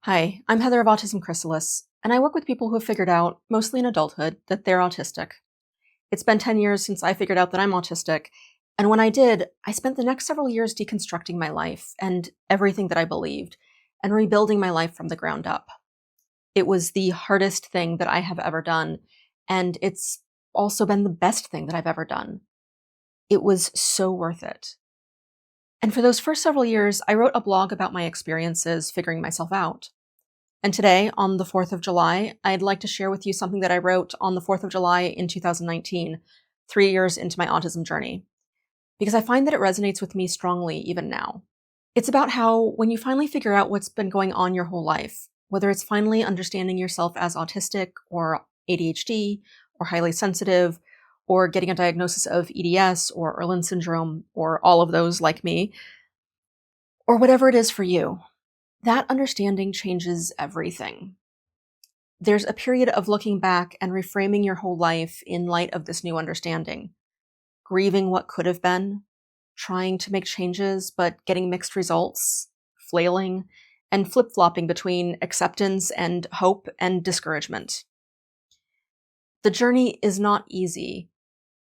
Hi, I'm Heather of Autism Chrysalis, and I work with people who have figured out, mostly in adulthood, that they're autistic. It's been 10 years since I figured out that I'm autistic, and when I did, I spent the next several years deconstructing my life and everything that I believed, and rebuilding my life from the ground up. It was the hardest thing that I have ever done, and it's also been the best thing that I've ever done. It was so worth it. And for those first several years, I wrote a blog about my experiences figuring myself out. And today, on the 4th of July, I'd like to share with you something that I wrote on the 4th of July in 2019, 3 years into my autism journey, because I find that it resonates with me strongly even now. It's about how when you finally figure out what's been going on your whole life, whether it's finally understanding yourself as autistic or ADHD or highly sensitive, or getting a diagnosis of EDS or Erlin syndrome, or all of those like me, or whatever it is for you, that understanding changes everything. There's a period of looking back and reframing your whole life in light of this new understanding, grieving what could have been, trying to make changes but getting mixed results, flailing, and flip-flopping between acceptance and hope and discouragement. The journey is not easy,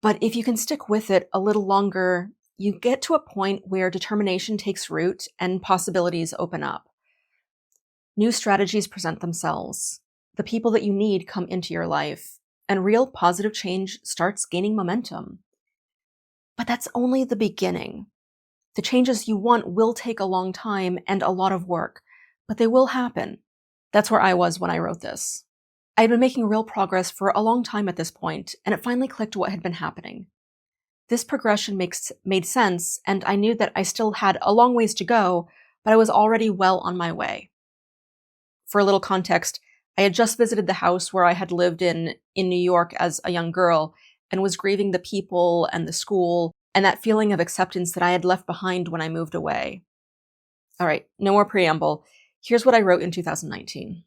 but if you can stick with it a little longer, you get to a point where determination takes root and possibilities open up. New strategies present themselves. The people that you need come into your life, and real positive change starts gaining momentum. But that's only the beginning. The changes you want will take a long time and a lot of work, but they will happen. That's where I was when I wrote this. I had been making real progress for a long time at this point, and it finally clicked what had been happening. This progression made sense, and I knew that I still had a long ways to go, but I was already well on my way. For a little context, I had just visited the house where I had lived in New York as a young girl and was grieving the people and the school and that feeling of acceptance that I had left behind when I moved away. All right, no more preamble. Here's what I wrote in 2019.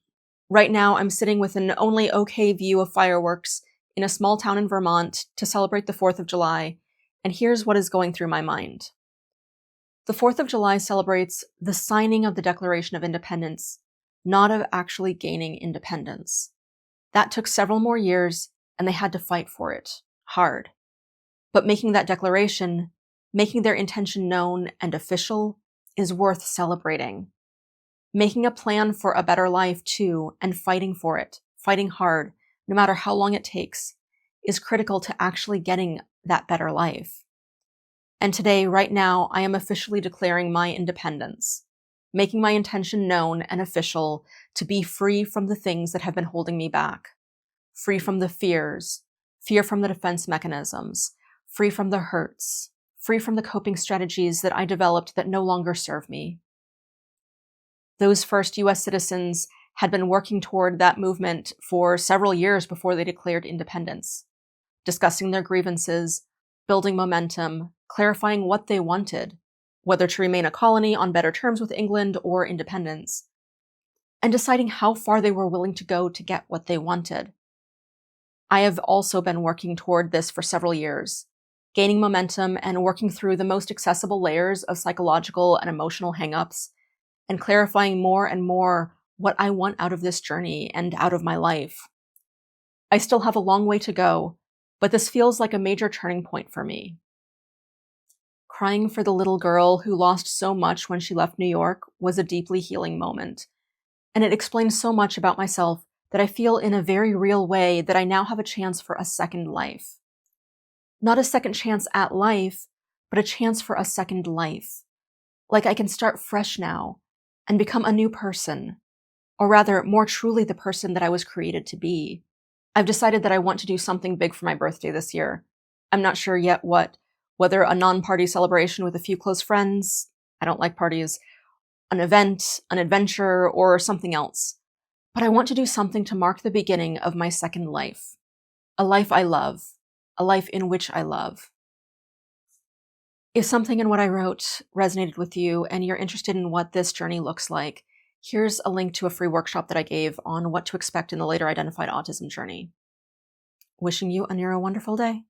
Right now, I'm sitting with an only okay view of fireworks in a small town in Vermont to celebrate the 4th of July, and here's what is going through my mind. The 4th of July celebrates the signing of the Declaration of Independence, not of actually gaining independence. That took several more years, and they had to fight for it, hard. But making that declaration, making their intention known and official, is worth celebrating. Making a plan for a better life, too, and fighting for it, fighting hard, no matter how long it takes, is critical to actually getting that better life. And today, right now, I am officially declaring my independence, making my intention known and official to be free from the things that have been holding me back, free from the fears, fear from the defense mechanisms, free from the hurts, free from the coping strategies that I developed that no longer serve me. Those first US citizens had been working toward that movement for several years before they declared independence, discussing their grievances, building momentum, clarifying what they wanted, whether to remain a colony on better terms with England or independence, and deciding how far they were willing to go to get what they wanted. I have also been working toward this for several years, gaining momentum and working through the most accessible layers of psychological and emotional hangups, and clarifying more and more what I want out of this journey and out of my life. I still have a long way to go, but this feels like a major turning point for me. Crying for the little girl who lost so much when she left New York was a deeply healing moment, and it explains so much about myself that I feel in a very real way that I now have a chance for a second life. Not a second chance at life, but a chance for a second life. Like I can start fresh now and become a new person, or rather, more truly the person that I was created to be. I've decided that I want to do something big for my birthday this year. I'm not sure yet what, whether a non-party celebration with a few close friends, I don't like parties, an event, an adventure, or something else. But I want to do something to mark the beginning of my second life. A life I love, a life in which I love. If something in what I wrote resonated with you and you're interested in what this journey looks like, here's a link to a free workshop that I gave on what to expect in the later identified autism journey. Wishing you a neuro wonderful day.